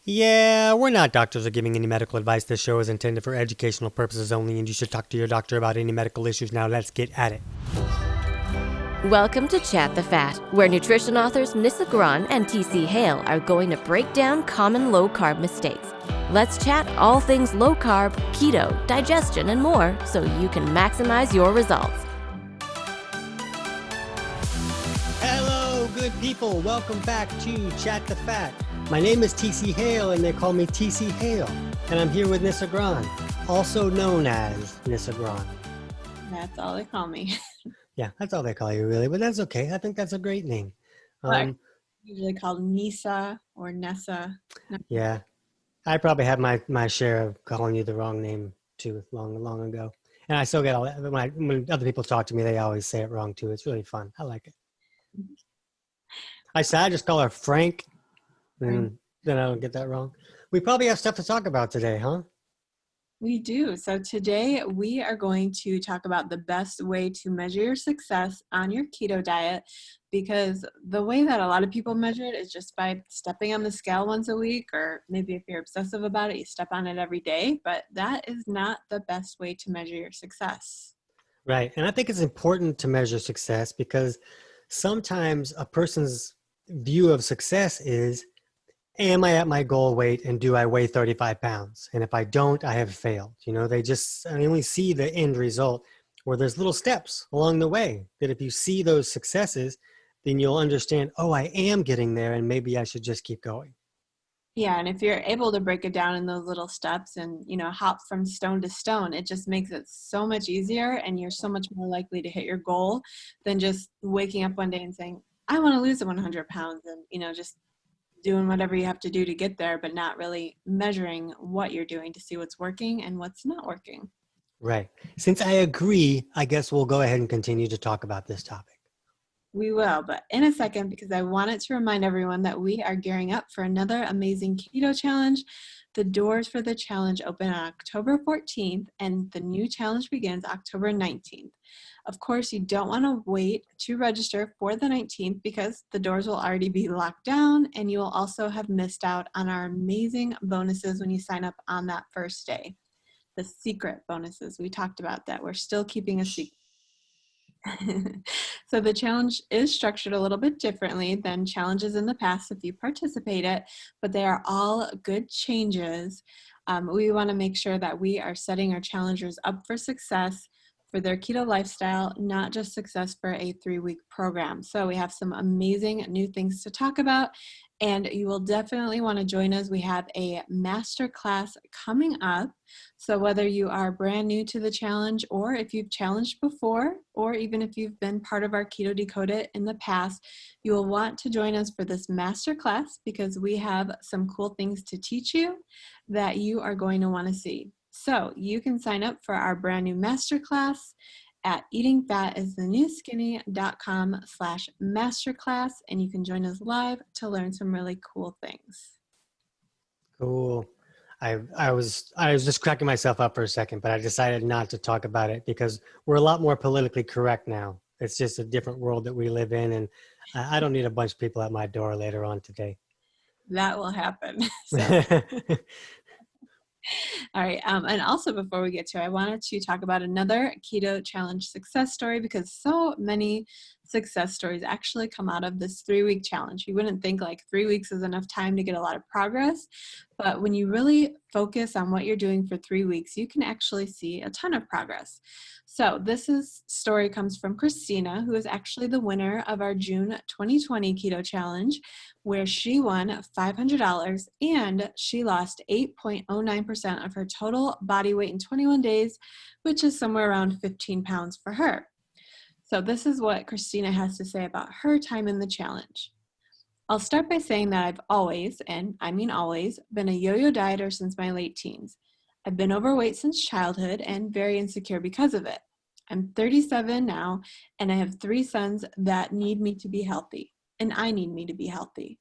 Yeah, we're not doctors or giving any medical advice. This show is intended for educational purposes only, and you should talk to your doctor about any medical issues. Now, let's get at it. Welcome to Chat the Fat, where nutrition authors Nissa Gron and TC Hale are going to break down common low-carb mistakes. Let's chat all things low-carb, keto, digestion, and more so you can maximize your results. Hello, good people. Welcome back to Chat the Fat. My name is TC Hale, and they call me TC Hale. And I'm here with Nissa Gron, also known as Nissa Gron. That's all they call me. Yeah, that's all they call you, really, but that's okay. I think that's a great name. Usually called Nisa or Nessa. Yeah, I probably had my share of calling you the wrong name too, long ago. And I still get all that. When other people talk to me, they always say it wrong too. It's really fun. I like it. I just call her Frank, and then I don't get that wrong. We probably have stuff to talk about today, huh? We do. So today we are going to talk about the best way to measure your success on your keto diet, because the way that a lot of people measure it is just by stepping on the scale once a week, or maybe if you're obsessive about it, you step on it every day, but that is not the best way to measure your success. Right. And I think it's important to measure success because sometimes a person's view of success is, am I at my goal weight and do I weigh 35 pounds? And if I don't, I have failed. You know, they only see the end result, where there's little steps along the way that if you see those successes, then you'll understand, oh, I am getting there and maybe I should just keep going. Yeah, and if you're able to break it down in those little steps and, hop from stone to stone, it just makes it so much easier, and you're so much more likely to hit your goal than just waking up one day and saying, I want to lose 100 pounds, and, just doing whatever you have to do to get there, but not really measuring what you're doing to see what's working and what's not working. Right. Since I agree, I guess we'll go ahead and continue to talk about this topic. We will, but in a second, because I wanted to remind everyone that we are gearing up for another amazing keto challenge. The doors for the challenge open on October 14th, and the new challenge begins October 19th. Of course, you don't want to wait to register for the 19th because the doors will already be locked down, and you will also have missed out on our amazing bonuses when you sign up on that first day. The secret bonuses, we talked about that. We're still keeping a secret. So the challenge is structured a little bit differently than challenges in the past if you participate it, but they are all good changes. We want to make sure that we are setting our challengers up for success for their keto lifestyle, not just success for a 3-week program. So we have some amazing new things to talk about, and you will definitely want to join us. We have a master class coming up. So whether you are brand new to the challenge, or if you've challenged before, or even if you've been part of our Keto Decoded in the past, you will want to join us for this master class because we have some cool things to teach you that you are going to want to see. So you can sign up for our brand new masterclass at eatingfatisthenewskinny.com/masterclass, and you can join us live to learn some really cool things. Cool. I was just cracking myself up for a second, but I decided not to talk about it because we're a lot more politically correct now. It's just a different world that we live in, and I don't need a bunch of people at my door later on today. That will happen. So. All right. And also before we get to it, I wanted to talk about another keto challenge success story, because so many success stories actually come out of this 3-week challenge. You wouldn't think like 3 weeks is enough time to get a lot of progress, but when you really focus on what you're doing for 3 weeks, you can actually see a ton of progress. So story comes from Christina, who is actually the winner of our June 2020 keto challenge, where she won $500 and she lost 8.09% of her total body weight in 21 days, which is somewhere around 15 pounds for her. So this is what Christina has to say about her time in the challenge. I'll start by saying that I've always, and I mean always, been a yo-yo dieter since my late teens. I've been overweight since childhood and very insecure because of it. I'm 37 now, and I have 3 sons that need me to be healthy, and I need me to be healthy.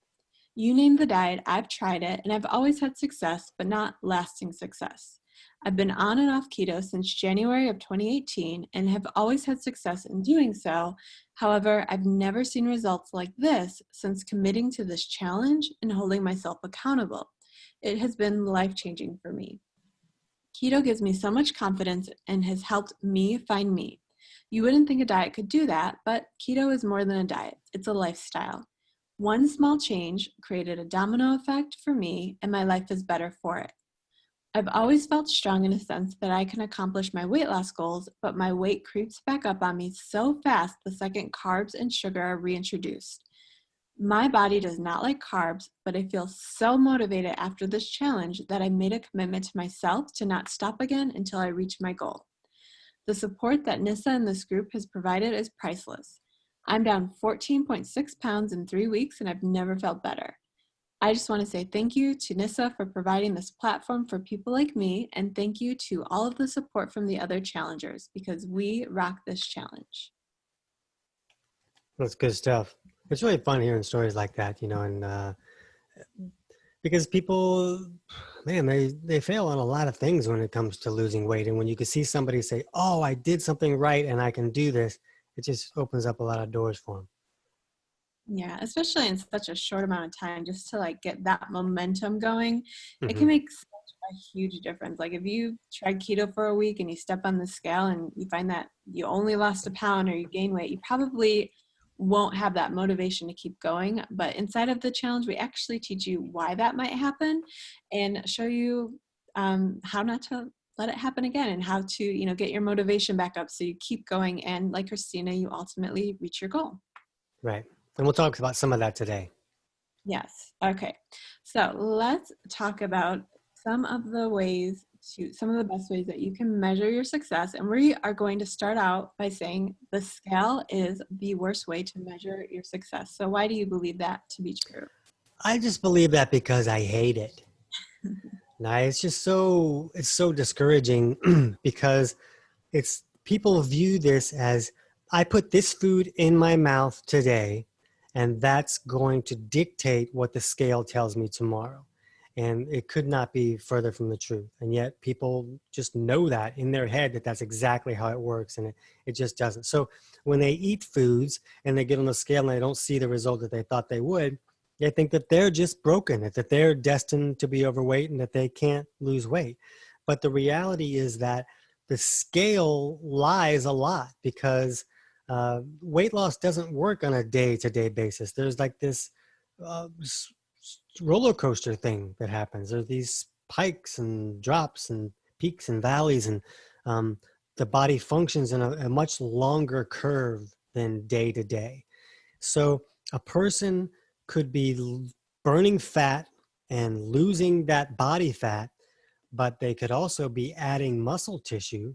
You name the diet, I've tried it, and I've always had success, but not lasting success. I've been on and off keto since January of 2018 and have always had success in doing so. However, I've never seen results like this since committing to this challenge and holding myself accountable. It has been life-changing for me. Keto gives me so much confidence and has helped me find me. You wouldn't think a diet could do that, but keto is more than a diet. It's a lifestyle. One small change created a domino effect for me, and my life is better for it. I've always felt strong in a sense that I can accomplish my weight loss goals, but my weight creeps back up on me so fast the second carbs and sugar are reintroduced. My body does not like carbs, but I feel so motivated after this challenge that I made a commitment to myself to not stop again until I reach my goal. The support that Nissa and this group has provided is priceless. I'm down 14.6 pounds in 3 weeks and I've never felt better. I just want to say thank you to Nissa for providing this platform for people like me, and thank you to all of the support from the other challengers, because we rock this challenge. That's good stuff. It's really fun hearing stories like that, and because people, man, they fail on a lot of things when it comes to losing weight. And when you can see somebody say, oh, I did something right and I can do this, it just opens up a lot of doors for them. Yeah, especially in such a short amount of time, just to like get that momentum going, it Mm-hmm. can make such a huge difference. Like if you tried keto for a week and you step on the scale and you find that you only lost a pound or you gain weight, you probably won't have that motivation to keep going. But inside of the challenge, we actually teach you why that might happen and show you how not to let it happen again, and how to, get your motivation back up so you keep going. And like Christina, you ultimately reach your goal. Right. And we'll talk about some of that today. Yes. Okay. So let's talk about some of the best ways that you can measure your success. And we are going to start out by saying the scale is the worst way to measure your success. So why do you believe that to be true? I just believe that because I hate it. Now, it's so discouraging because people view this as, I put this food in my mouth today, and that's going to dictate what the scale tells me tomorrow. And it could not be further from the truth. And yet people just know that in their head that that's exactly how it works. And it just doesn't. So when they eat foods and they get on the scale and they don't see the result that they thought they would, they think that they're just broken, that they're destined to be overweight and that they can't lose weight. But the reality is that the scale lies a lot, because weight loss doesn't work on a day-to-day basis. There's like this uh, roller coaster thing that happens. There's these spikes and drops and peaks and valleys, and the body functions in a much longer curve than day to day. So a person could be burning fat and losing that body fat, but they could also be adding muscle tissue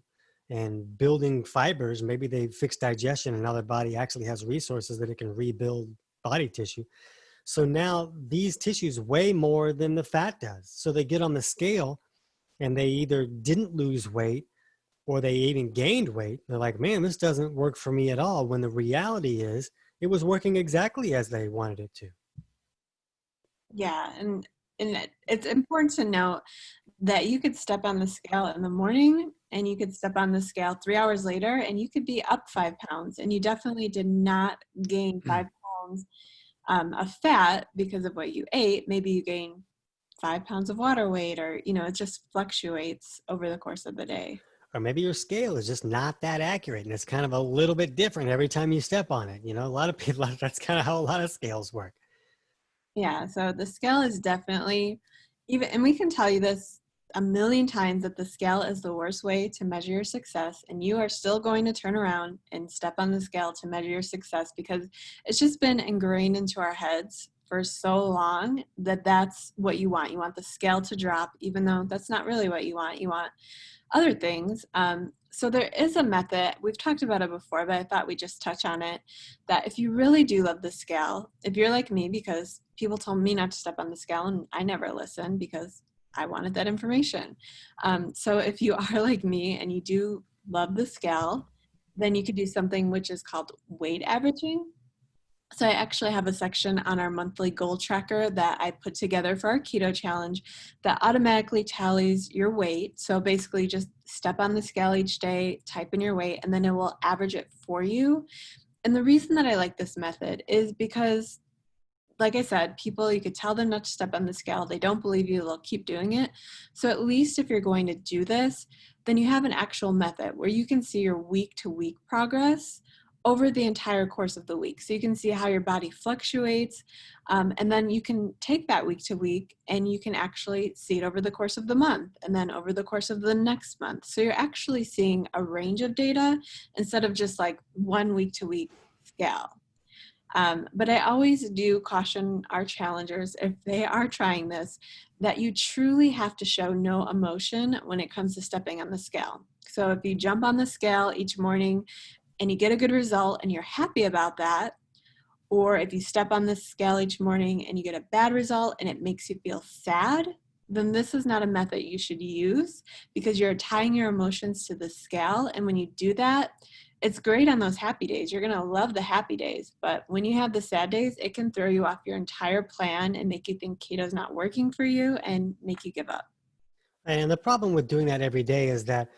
and building fibers. Maybe they fix digestion and now their body actually has resources that it can rebuild body tissue. So now these tissues weigh more than the fat does. So they get on the scale and they either didn't lose weight or they even gained weight. They're like, man, this doesn't work for me at all. When the reality is it was working exactly as they wanted it to. Yeah. And it's important to note that you could step on the scale in the morning and you could step on the scale 3 hours later and you could be up 5 pounds, and you definitely did not gain 5 pounds of fat because of what you ate. Maybe you gain 5 pounds of water weight, or, it just fluctuates over the course of the day. Or maybe your scale is just not that accurate and it's kind of a little bit different every time you step on it. A lot of people, that's kind of how a lot of scales work. Yeah, so the scale is definitely and we can tell you this a million times, that the scale is the worst way to measure your success, and you are still going to turn around and step on the scale to measure your success, because it's just been ingrained into our heads for so long that that's what you want. You want the scale to drop, even though that's not really what you want. You want other things. So there is a method, we've talked about it before, but I thought we'd just touch on it, that if you really do love the scale, if you're like me, because people told me not to step on the scale and I never listened because I wanted that information. So if you are like me and you do love the scale, then you could do something which is called weight averaging. So I actually have a section on our monthly goal tracker that I put together for our keto challenge that automatically tallies your weight. So basically just step on the scale each day, type in your weight, and then it will average it for you. And the reason that I like this method is because like I said, people, you could tell them not to step on the scale. They don't believe you. They'll keep doing it. So at least if you're going to do this, then you have an actual method where you can see your week to week progress over the entire course of the week. So you can see how your body fluctuates. And then you can take that week to week and you can actually see it over the course of the month and then over the course of the next month. So you're actually seeing a range of data instead of just like one week to week scale. But I always do caution our challengers, if they are trying this, that you truly have to show no emotion when it comes to stepping on the scale. So if you jump on the scale each morning and you get a good result and you're happy about that, or if you step on the scale each morning and you get a bad result and it makes you feel sad, then this is not a method you should use because you're tying your emotions to the scale. And when you do that, it's great on those happy days. You're going to love the happy days. But when you have the sad days, it can throw you off your entire plan and make you think keto's not working for you and make you give up. And the problem with doing that every day is that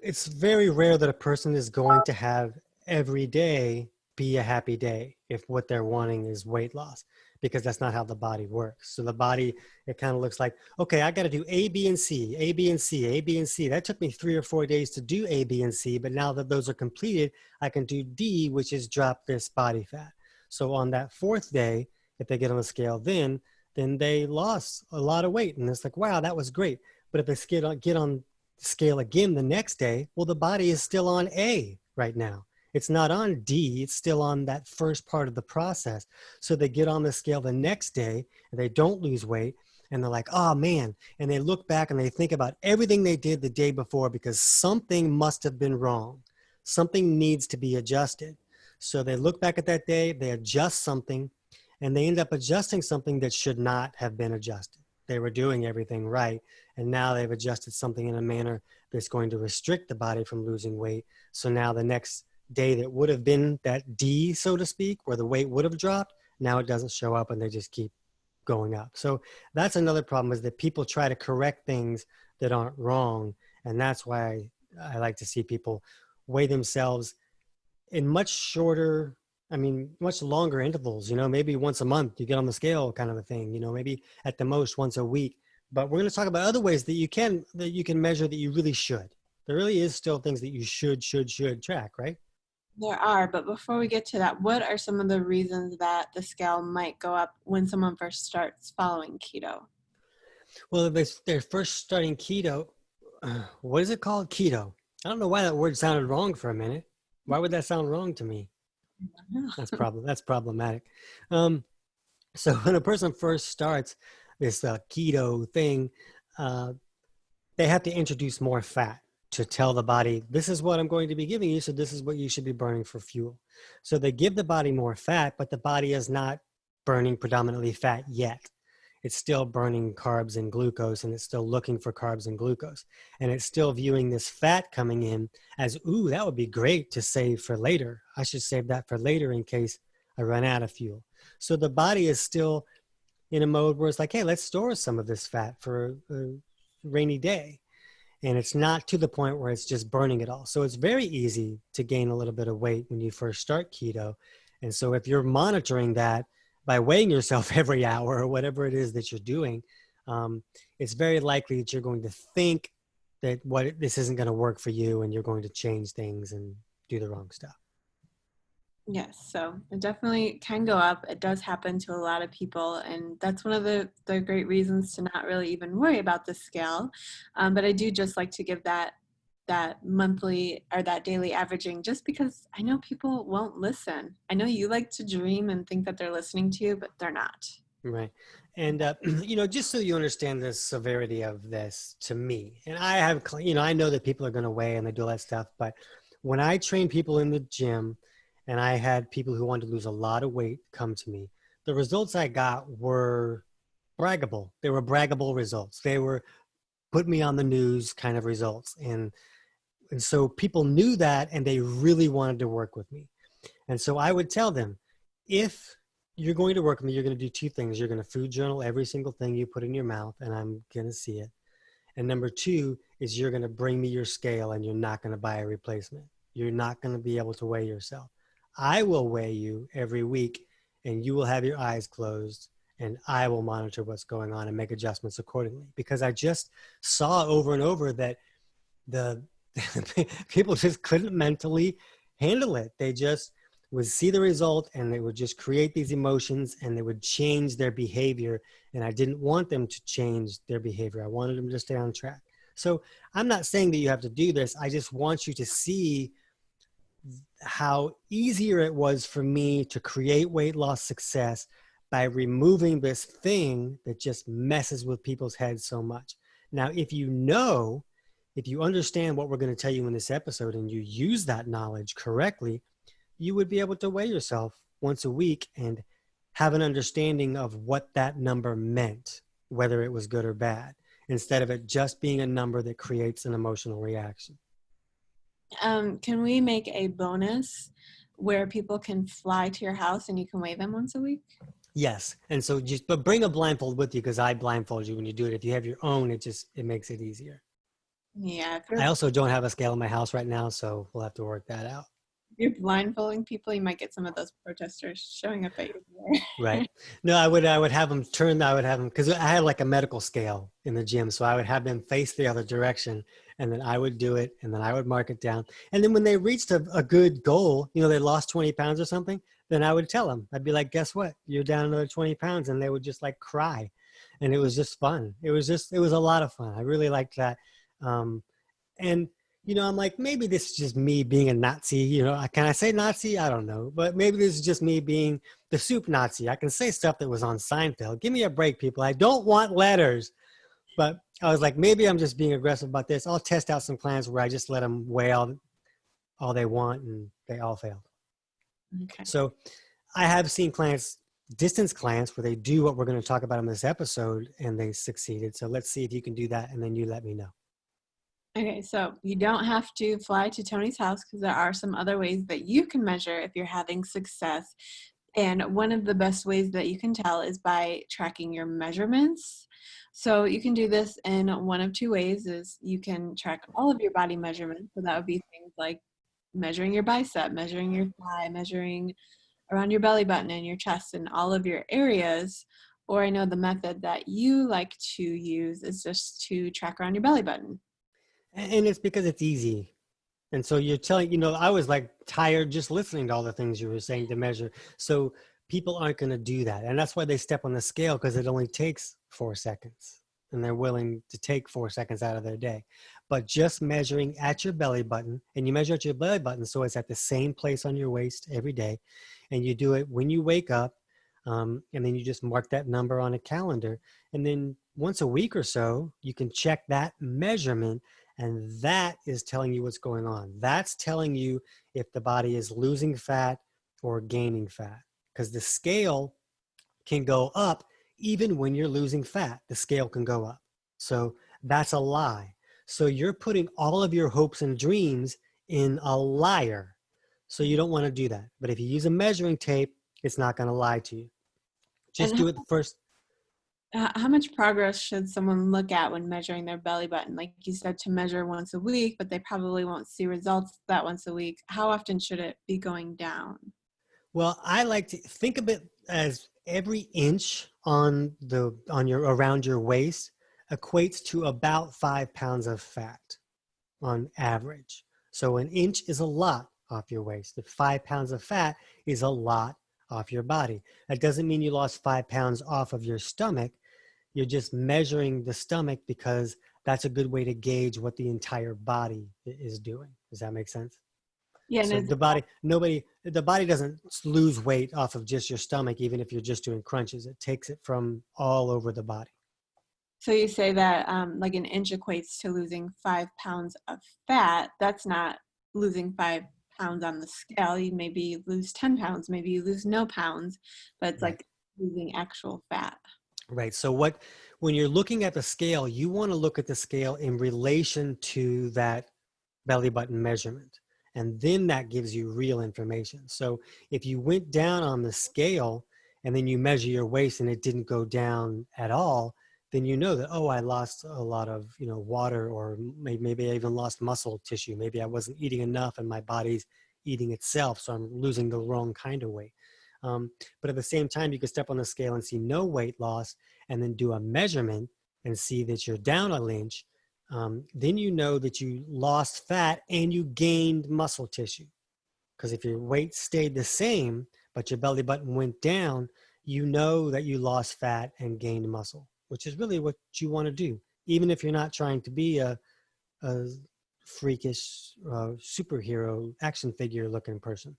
it's very rare that a person is going to have every day be a happy day if what they're wanting is weight loss, because that's not how the body works. So the body, it kind of looks like, okay, I got to do A, B, and C, A, B, and C, A, B, and C. That took me 3 or 4 days to do A, B, and C, but now that those are completed, I can do D, which is drop this body fat. So on that 4th day, if they get on the scale, then they lost a lot of weight. And it's like, wow, that was great. But if they get on scale again the next day, well, the body is still on A right now. It's not on D, it's still on that first part of the process. So they get on the scale the next day and they don't lose weight and they're like, oh man. And they look back and they think about everything they did the day before because something must have been wrong. Something needs to be adjusted. So they look back at that day, they adjust something, and they end up adjusting something that should not have been adjusted. They were doing everything right, and now they've adjusted something in a manner that's going to restrict the body from losing weight. So now the next day that would have been that D, so to speak, where the weight would have dropped, now it doesn't show up and they just keep going up. So that's another problem, is that people try to correct things that aren't wrong. And that's why I like to see people weigh themselves in much shorter, much longer intervals, maybe once a month you get on the scale kind of a thing, maybe at the most once a week. But we're going to talk about other ways that you can measure that you really should. There really is still things that you should track, right? There are, but before we get to that, what are some of the reasons that the scale might go up when someone first starts following keto? Well, if they're first starting keto, what is it called? Keto. I don't know why that word sounded wrong for a minute. Why would that sound wrong to me? That's problematic. So when a person first starts this keto thing, they have to introduce more fat to tell the body, this is what I'm going to be giving you, so this is what you should be burning for fuel. So they give the body more fat, but the body is not burning predominantly fat yet. It's still burning carbs and glucose, and it's still looking for carbs and glucose. And it's still viewing this fat coming in as, ooh, that would be great to save for later. I should save that for later in case I run out of fuel. So the body is still in a mode where it's like, hey, let's store some of this fat for a rainy day. And it's not to the point where it's just burning it all. So it's very easy to gain a little bit of weight when you first start keto. And so if you're monitoring that by weighing yourself every hour or whatever it is that you're doing, it's very likely that you're going to think that this isn't going to work for you and you're going to change things and do the wrong stuff. Yes, so it definitely can go up. It does happen to a lot of people, and that's one of the great reasons to not really even worry about the scale. But I do just like to give that monthly or that daily averaging, just because I know people won't listen. I know you like to dream and think that they're listening to you, but they're not. Right. And, just so you understand the severity of this to me, and I have, I know that people are going to weigh and they do all that stuff, but when I train people in the gym, and I had people who wanted to lose a lot of weight come to me, the results I got were braggable. They were braggable results. They were put me on the news kind of results. And so people knew that, and they really wanted to work with me. And so I would tell them, if you're going to work with me, you're going to do 2 things. You're going to food journal every single thing you put in your mouth, and I'm going to see it. And number 2 is you're going to bring me your scale, and you're not going to buy a replacement. You're not going to be able to weigh yourself. I will weigh you every week and you will have your eyes closed, and I will monitor what's going on and make adjustments accordingly. Because I just saw over and over that the people just couldn't mentally handle it. They just would see the result and they would just create these emotions and they would change their behavior. And I didn't want them to change their behavior. I wanted them to stay on track. So I'm not saying that you have to do this. I just want you to see how easier it was for me to create weight loss success by removing this thing that just messes with people's heads so much. Now, if you understand what we're going to tell you in this episode and you use that knowledge correctly, you would be able to weigh yourself once a week and have an understanding of what that number meant, whether it was good or bad, instead of it just being a number that creates an emotional reaction. Can we make a bonus where people can fly to your house and you can weigh them once a week? Yes. And so but bring a blindfold with you, because I blindfold you when you do it. If you have your own, it makes it easier. Yeah. I also don't have a scale in my house right now, so we'll have to work that out. If you're blindfolding people, you might get some of those protesters showing up at your door. Right. No, I would have them because I had like a medical scale in the gym. So I would have them face the other direction, and then I would do it, and then I would mark it down. And then when they reached a good goal, they lost 20 pounds or something, then I would tell them, I'd be like, guess what? You're down another 20 pounds. And they would just like cry. And it was just fun. It was a lot of fun. I really liked that. And I'm like, maybe this is just me being a Nazi. Can I say Nazi? I don't know. But maybe this is just me being the soup Nazi. I can say stuff that was on Seinfeld. Give me a break, people. I don't want letters. But I was like, maybe I'm just being aggressive about this. I'll test out some clients where I just let them weigh all they want, and they all failed. Okay. So I have seen distance clients, where they do what we're going to talk about in this episode, and they succeeded. So let's see if you can do that, and then you let me know. Okay, so you don't have to fly to Tony's house, because there are some other ways that you can measure if you're having success. And one of the best ways that you can tell is by tracking your measurements. So you can do this in one of two ways. Is you can track all of your body measurements. So that would be things like measuring your bicep, measuring your thigh, measuring around your belly button and your chest and all of your areas. Or I know the method that you like to use is just to track around your belly button. And it's because it's easy. And so you're telling, I was like tired just listening to all the things you were saying to measure. So people aren't going to do that. And that's why they step on the scale, because it only takes 4 seconds, and they're willing to take 4 seconds out of their day. But just measuring at your belly button, and you measure at your belly button so it's at the same place on your waist every day. And you do it when you wake up, and then you just mark that number on a calendar. And then once a week or so, you can check that measurement. And that is telling you what's going on. That's telling you if the body is losing fat or gaining fat, because the scale can go up even when you're losing fat. The scale can go up. So that's a lie. So you're putting all of your hopes and dreams in a liar. So you don't want to do that. But if you use a measuring tape, it's not going to lie to you. Just do it first. How much progress should someone look at when measuring their belly button? Like you said, to measure once a week, but they probably won't see results that once a week. How often should it be going down? Well, I like to think of it as every inch around your waist equates to about 5 pounds of fat on average. So an inch is a lot off your waist. If 5 pounds of fat is a lot off your body. That doesn't mean you lost 5 pounds off of your stomach. You're just measuring the stomach, because that's a good way to gauge what the entire body is doing. Does that make sense? Yeah. So the body doesn't lose weight off of just your stomach, even if you're just doing crunches. It takes it from all over the body. So you say that like an inch equates to losing 5 pounds of fat. That's not losing 5 pounds on the scale. You maybe lose 10 pounds, maybe you lose no pounds, but it's like losing actual fat. Right. So when you're looking at the scale, you want to look at the scale in relation to that belly button measurement. And then that gives you real information. So if you went down on the scale and then you measure your waist and it didn't go down at all, then you know that, oh, I lost a lot of, water, or maybe I even lost muscle tissue. Maybe I wasn't eating enough and my body's eating itself. So I'm losing the wrong kind of weight. But at the same time, you could step on the scale and see no weight loss and then do a measurement and see that you're down an inch. Then you know that you lost fat and you gained muscle tissue. Because if your weight stayed the same, but your belly button went down, you know that you lost fat and gained muscle, which is really what you want to do. Even if you're not trying to be a freakish superhero action figure looking person,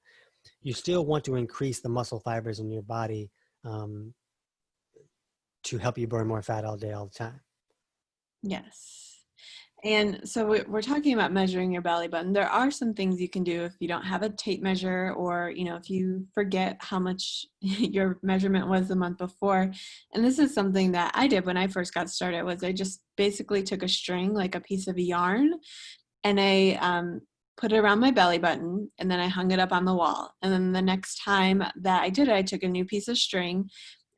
you still want to increase the muscle fibers in your body to help you burn more fat all day, all the time. Yes. And so we're talking about measuring your belly button. There are some things you can do if you don't have a tape measure, or, if you forget how much your measurement was the month before. And this is something that I did when I first got started, was I just basically took a string, like a piece of yarn, and I put it around my belly button, and then I hung it up on the wall. And then the next time that I did it, I took a new piece of string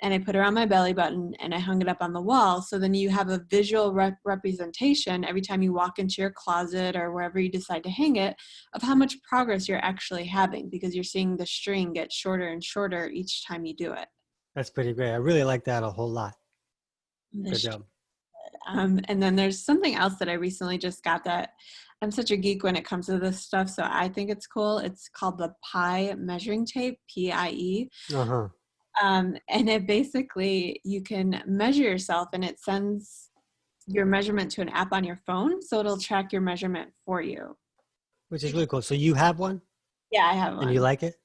and I put it around my belly button and I hung it up on the wall. So then you have a visual representation every time you walk into your closet or wherever you decide to hang it, of how much progress you're actually having, because you're seeing the string get shorter and shorter each time you do it. That's pretty great. I really like that a whole lot. Good job. And then there's something else that I recently just got that I'm such a geek when it comes to this stuff, so I think it's cool. It's called the Pi measuring tape, PIE. Uh-huh. And it basically, you can measure yourself and it sends your measurement to an app on your phone. So it'll track your measurement for you. Which is really cool. So you have one? Yeah, I have one. And you like it?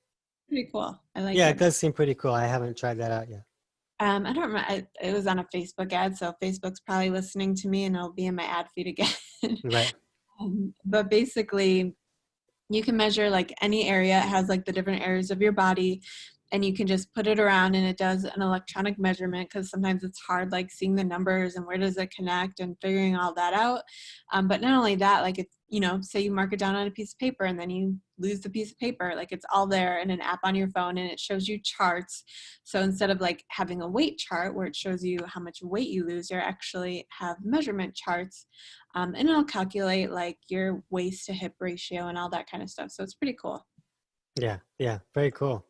Pretty cool. I like Yeah, it. it does seem pretty cool. I haven't tried that out yet. I don't remember. It was on a Facebook ad, so Facebook's probably listening to me and it'll be in my ad feed again. Right. But basically, you can measure like any area. It has like the different areas of your body, and you can just put it around and it does an electronic measurement, because sometimes it's hard like seeing the numbers and where does it connect and figuring all that out. But not only that, like it's, say you mark it down on a piece of paper and then you lose the piece of paper, like it's all there in an app on your phone, and it shows you charts. So instead of like having a weight chart where it shows you how much weight you lose, you actually have measurement charts, and it'll calculate like your waist to hip ratio and all that kind of stuff. So it's pretty cool. Yeah, very cool.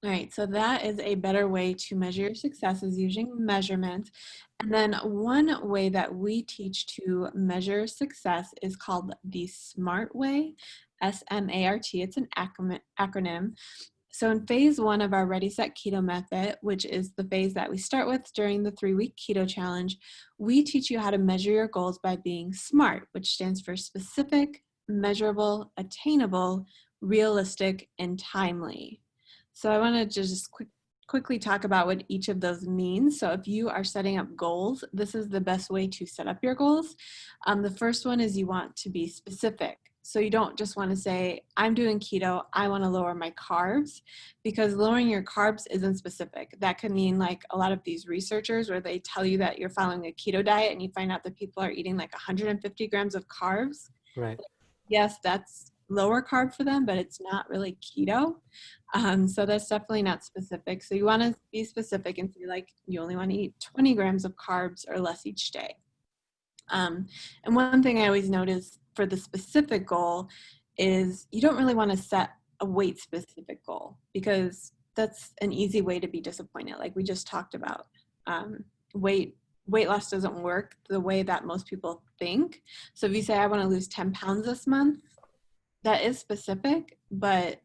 All right, so that is a better way to measure your success, is using measurements. And then one way that we teach to measure success is called the SMART way, SMART. It's an acronym. So in phase 1 of our Ready, Set, Keto method, which is the phase that we start with during the 3-week keto challenge, we teach you how to measure your goals by being SMART, which stands for specific, measurable, attainable, realistic, and timely. So I wanted to just quickly talk about what each of those means. So if you are setting up goals, this is the best way to set up your goals. The first one is you want to be specific. So you don't just want to say, I'm doing keto, I want to lower my carbs, because lowering your carbs isn't specific. That could mean like a lot of these researchers where they tell you that you're following a keto diet and you find out that people are eating like 150 grams of carbs. Right. Yes, that's lower carb for them, but it's not really keto. So that's definitely not specific. So you want to be specific and say like you only want to eat 20 grams of carbs or less each day. And one thing I always notice for the specific goal is you don't really want to set a weight specific goal, because that's an easy way to be disappointed. Like we just talked about, weight loss doesn't work the way that most people think. So if you say, I want to lose 10 pounds this month, that is specific, but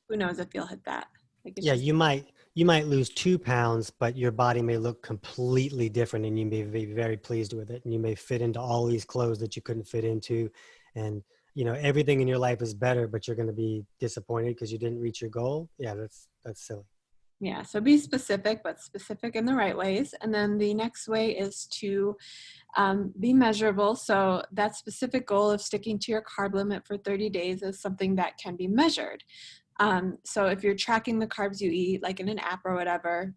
who knows if you'll hit that. Like Yeah, you might lose 2 pounds, but your body may look completely different and you may be very pleased with it. And you may fit into all these clothes that you couldn't fit into. And, everything in your life is better, but you're going to be disappointed because you didn't reach your goal. Yeah, that's silly. Yeah, so be specific, but specific in the right ways. And then the next way is to be measurable. So that specific goal of sticking to your carb limit for 30 days is something that can be measured. So if you're tracking the carbs you eat, like in an app or whatever,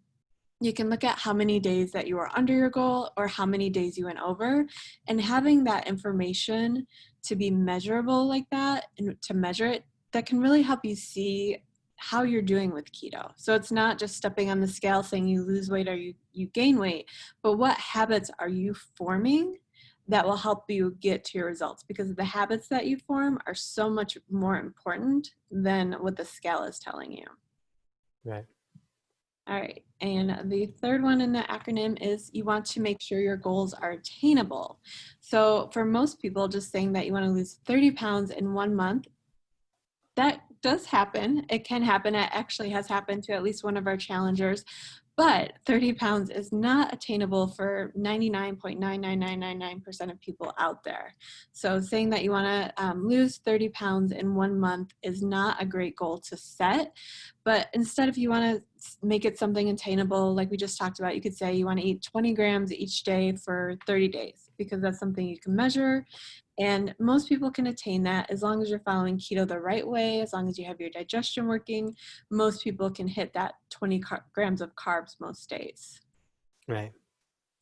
you can look at how many days that you were under your goal or how many days you went over, and having that information to be measurable like that and to measure it, that can really help you see how you're doing with keto. So it's not just stepping on the scale saying you lose weight or you gain weight, but what habits are you forming that will help you get to your results, because the habits that you form are so much more important than what the scale is telling you. Right. All right. And the third one in the acronym is you want to make sure your goals are attainable. So for most people, just saying that you want to lose 30 pounds in 1 month, that does happen. It can happen. It actually has happened to at least one of our challengers. But 30 pounds is not attainable for 99.99999% of people out there. So saying that you want to lose 30 pounds in 1 month is not a great goal to set. But instead, if you want to make it something attainable, like we just talked about, you could say you want to eat 20 grams each day for 30 days because that's something you can measure. And most people can attain that as long as you're following keto the right way, as long as you have your digestion working. Most people can hit that 20 grams of carbs most days. Right.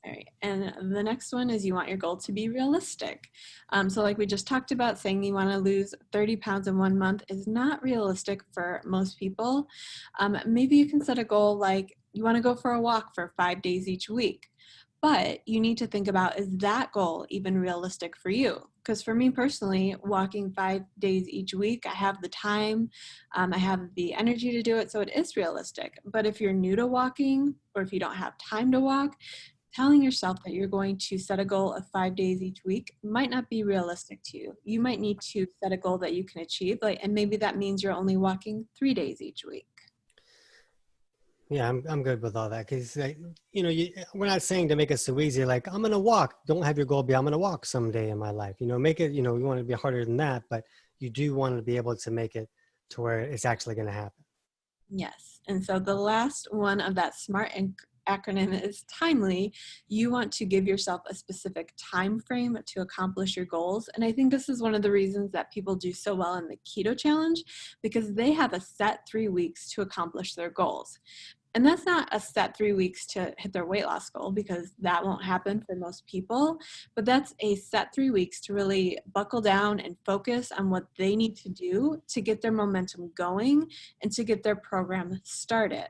All right. And the next one is you want your goal to be realistic. So like we just talked about, saying you want to lose 30 pounds in 1 month is not realistic for most people. Maybe you can set a goal like you want to go for a walk for 5 days each week. But you need to think about, is that goal even realistic for you? Because for me personally, walking 5 days each week, I have the time, I have the energy to do it, so it is realistic. But if you're new to walking, or if you don't have time to walk, telling yourself that you're going to set a goal of 5 days each week might not be realistic to you. You might need to set a goal that you can achieve, and maybe that means you're only walking 3 days each week. Yeah, I'm good with all that because, we're not saying to make it so easy. Like, I'm going to walk. Don't have your goal be, I'm going to walk someday in my life. Make it, you want to be harder than that, but you do want to be able to make it to where it's actually going to happen. Yes. And so the last one of that SMART acronym is timely. You want to give yourself a specific time frame to accomplish your goals. And I think this is one of the reasons that people do so well in the keto challenge, because they have a set 3 weeks to accomplish their goals. And that's not a set 3 weeks to hit their weight loss goal, because that won't happen for most people. But that's a set 3 weeks to really buckle down and focus on what they need to do to get their momentum going and to get their program started.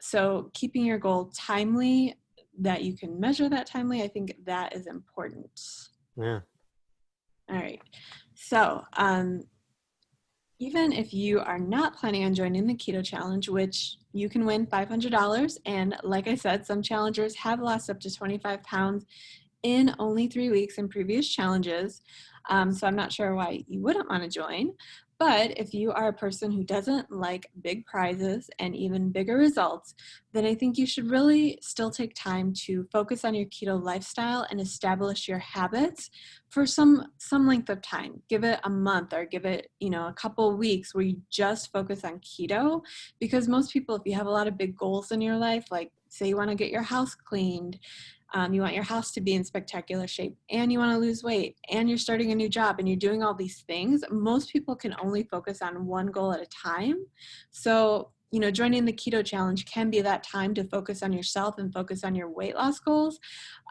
So keeping your goal timely, that you can measure that timely, I think that is important. Yeah. All right. So, even if you are not planning on joining the keto challenge, which you can win $500, and like I said, some challengers have lost up to 25 pounds in only 3 weeks in previous challenges. So I'm not sure why you wouldn't want to join. But if you are a person who doesn't like big prizes and even bigger results, then I think you should really still take time to focus on your keto lifestyle and establish your habits for some length of time. Give it a month, or give it, a couple weeks where you just focus on keto. Because most people, if you have a lot of big goals in your life, like say you want to get your house cleaned, you want your house to be in spectacular shape, and you want to lose weight, and you're starting a new job, and you're doing all these things, most people can only focus on one goal at a time. So, joining the keto challenge can be that time to focus on yourself and focus on your weight loss goals.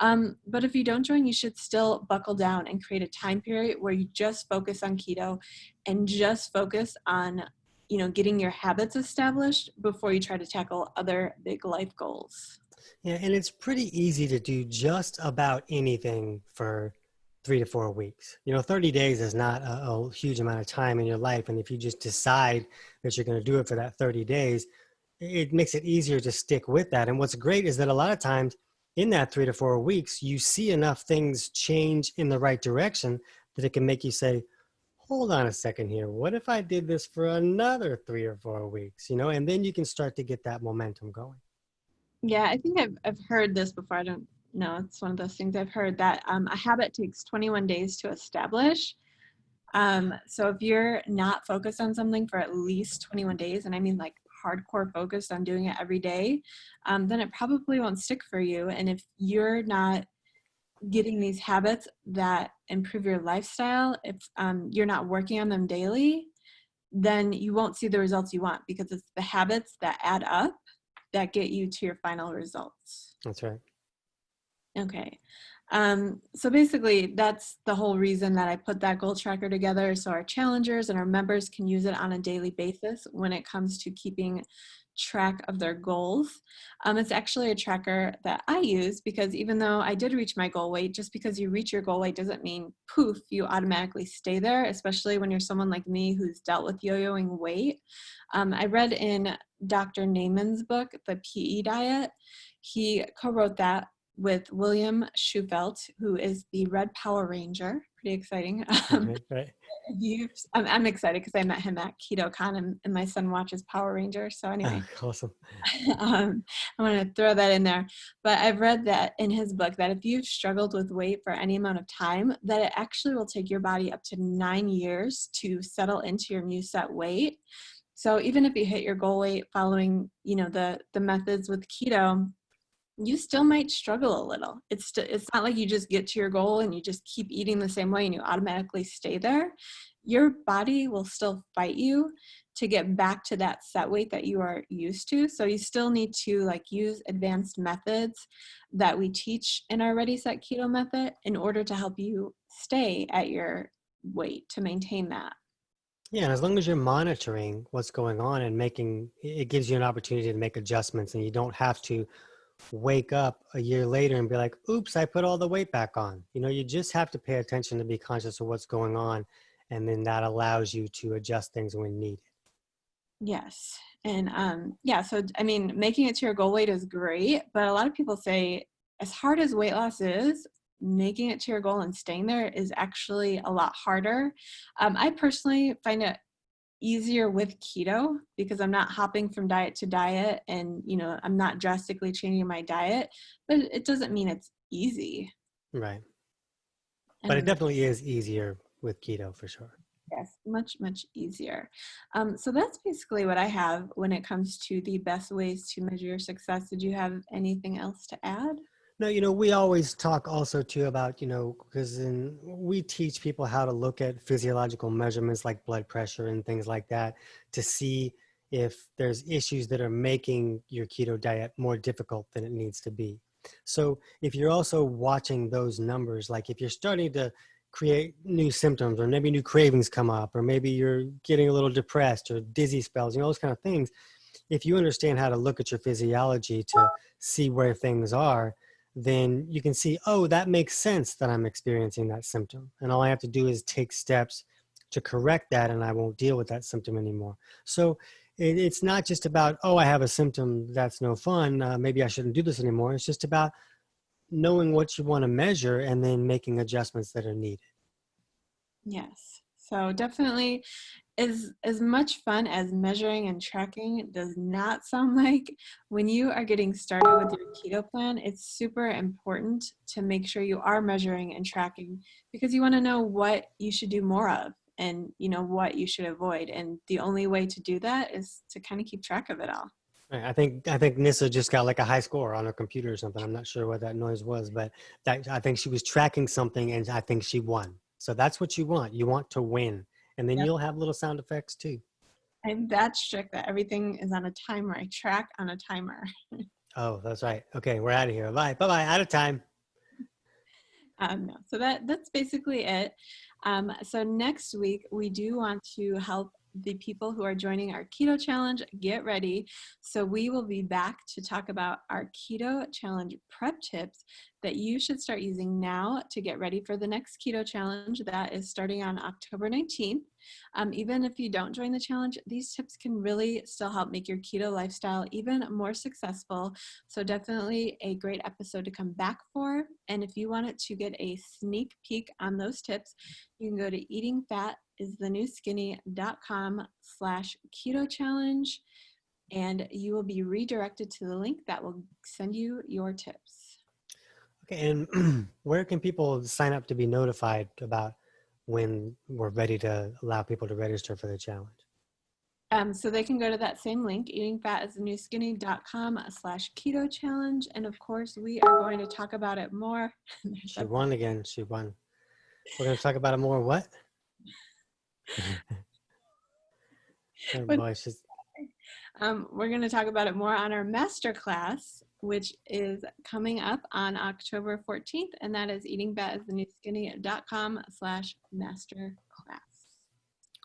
But if you don't join, you should still buckle down and create a time period where you just focus on keto and just focus on, getting your habits established before you try to tackle other big life goals. Yeah, and it's pretty easy to do just about anything for 3 to 4 weeks. 30 days is not a huge amount of time in your life. And if you just decide that you're going to do it for that 30 days, it makes it easier to stick with that. And what's great is that a lot of times in that 3 to 4 weeks, you see enough things change in the right direction that it can make you say, hold on a second here. What if I did this for another 3 or 4 weeks, and then you can start to get that momentum going. Yeah, I think I've heard this before. I don't know. It's one of those things I've heard, that a habit takes 21 days to establish. So if you're not focused on something for at least 21 days, and I mean like hardcore focused on doing it every day, then it probably won't stick for you. And if you're not getting these habits that improve your lifestyle, if you're not working on them daily, then you won't see the results you want, because it's the habits that add up that get you to your final results. That's right. Okay. So basically, that's the whole reason that I put that goal tracker together. So our challengers and our members can use it on a daily basis when it comes to keeping track of their goals. It's actually a tracker that I use because even though I did reach my goal weight, just because you reach your goal weight doesn't mean poof, you automatically stay there, especially when you're someone like me who's dealt with yo-yoing weight. I read in Dr. Naiman's book, The PE Diet. He co-wrote that with William Schufelt, who is the Red Power Ranger. Pretty exciting. Okay, right. I'm excited because I met him at KetoCon and my son watches Power Rangers. So Oh, anyway, awesome. I want to throw that in there. But I've read that in his book that if you've struggled with weight for any amount of time, that it actually will take your body up to 9 years to settle into your new set weight. So even if you hit your goal weight following, the methods with keto, you still might struggle a little. It's not like you just get to your goal and you just keep eating the same way and you automatically stay there. Your body will still fight you to get back to that set weight that you are used to. So you still need to use advanced methods that we teach in our Ready Set Keto method in order to help you stay at your weight, to maintain that. Yeah, and as long as you're monitoring what's going on and it gives you an opportunity to make adjustments, and you don't have to wake up a year later and be like, oops, I put all the weight back on. You just have to pay attention to be conscious of what's going on. And then that allows you to adjust things when needed. Yes. And yeah, so I mean, making it to your goal weight is great, but a lot of people say as hard as weight loss is, making it to your goal and staying there is actually a lot harder. I personally find it easier with keto because I'm not hopping from diet to diet and, I'm not drastically changing my diet, but it doesn't mean it's easy. Right. But it And definitely is easier with keto for sure. yes, much, much easier. So that's basically what I have when it comes to the best ways to measure your success. Did you have anything else to add? No, we always talk also too about, because we teach people how to look at physiological measurements like blood pressure and things like that to see if there's issues that are making your keto diet more difficult than it needs to be. So if you're also watching those numbers, like if you're starting to create new symptoms or maybe new cravings come up, or maybe you're getting a little depressed or dizzy spells, those kind of things, if you understand how to look at your physiology to see where things are, then you can see, oh, that makes sense that I'm experiencing that symptom. And all I have to do is take steps to correct that, and I won't deal with that symptom anymore. So it's not just about, oh, I have a symptom that's no fun, maybe I shouldn't do this anymore. It's just about knowing what you want to measure and then making adjustments that are needed. Yes. So definitely as much fun as measuring and tracking does not sound like, when you are getting started with your keto plan, it's super important to make sure you are measuring and tracking because you want to know what you should do more of and what you should avoid. And the only way to do that is to kind of keep track of it all. Right. I think Nissa just got like a high score on her computer or something. I'm not sure what that noise was, but I think she was tracking something and I think she won. So that's what you want. You want to win. And then Yep. you'll have little sound effects too. I'm that strict that everything is on a timer. I track on a timer. Oh, that's right. Okay, we're out of here. Bye. Bye-bye. Out of time. No, so that's basically it. So next week, we do want to help the people who are joining our keto challenge get ready. So we will be back to talk about our keto challenge prep tips that you should start using now to get ready for the next keto challenge that is starting on October 19th. Even if you don't join the challenge, these tips can really still help make your keto lifestyle even more successful. So definitely a great episode to come back for. And if you wanted to get a sneak peek on those tips, you can go to eatingfatisthenewskinny.com/keto challenge, and you will be redirected to the link that will send you your tips. Okay, and where can people sign up to be notified about when we're ready to allow people to register for the challenge? So they can go to that same link, eatingfatisthenewskinny.com/keto challenge. And of course, we are going to talk about it more. She won again. She won. We're going to talk about it more. What? Oh boy, We're going to talk about it more on our masterclass which is coming up on October 14th, and that is eatingfatistheNewSkinny.com/masterclass.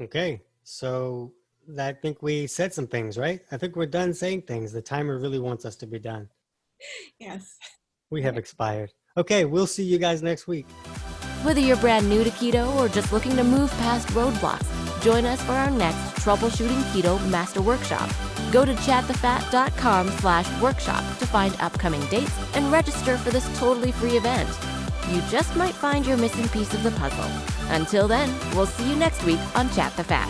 Okay, so I think we said some things, right? I think we're done saying things. The timer really wants us to be done. Yes. We have expired. Okay, we'll see you guys next week. Whether you're brand new to keto or just looking to move past roadblocks, join us for our next Troubleshooting Keto Master Workshop. Go to chatthefat.com/workshop to find upcoming dates and register for this totally free event. You just might find your missing piece of the puzzle. Until then, we'll see you next week on Chat the Fat.